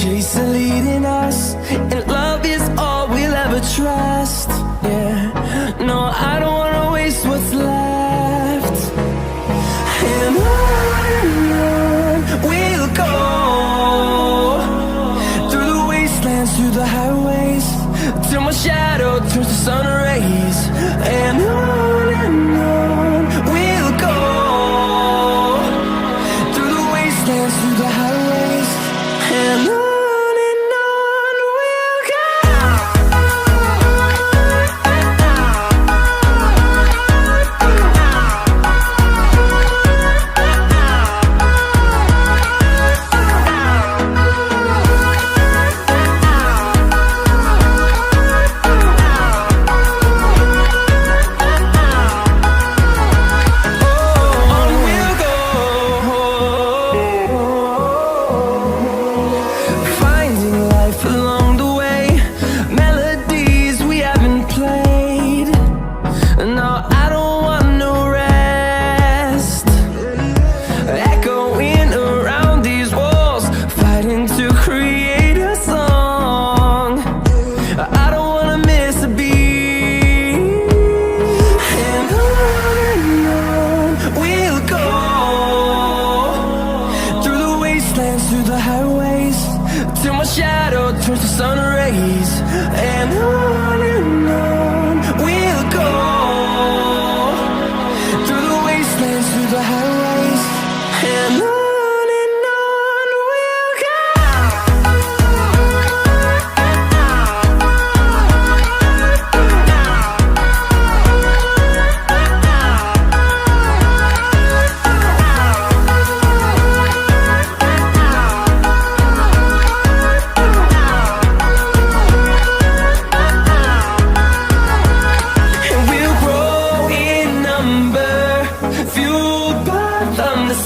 chase are leading us, and love is all we'll ever trust. Yeah, no, I don't wanna waste what's left. And on we'll go, through the wastelands, through the highways, till my shadow turns to sun rays. And on we'll go, through the wastelands, through the highways, and on we'll go. Through the highways, till my shadow turns to sun rays. And on we'll go, through the wastelands, through the highways, and on we'll go.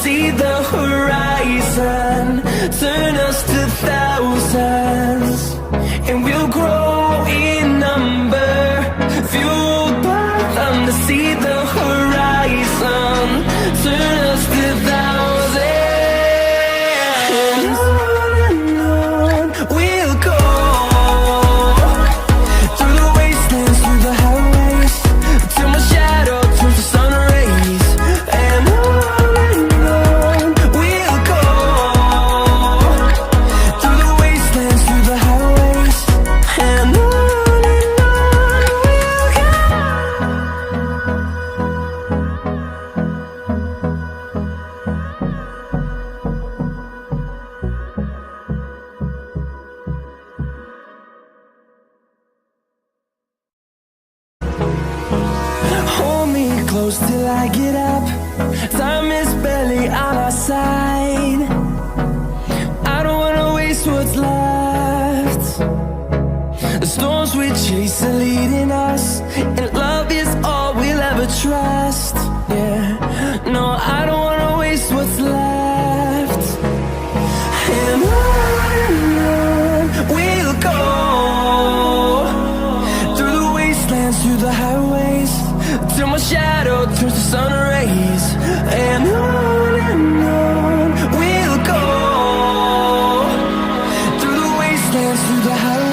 See the horizon, turn us to thousands, and we'll grow in number, fueled by them. To see the horizon, turn us to thousands, and on we'll go, through the wastelands, through the highways, till my shadow turns to sun rays. And close till I get up, time is barely on our side. I don't wanna waste what's left. The storms we chase are leading us, and love is all we'll ever trust. Yeah, no, I don't wanna waste what's left. And on we'll go, through the wastelands, through the highways, till my shadow turns to sun rays. And on we'll go, through the wastelands, through the highways.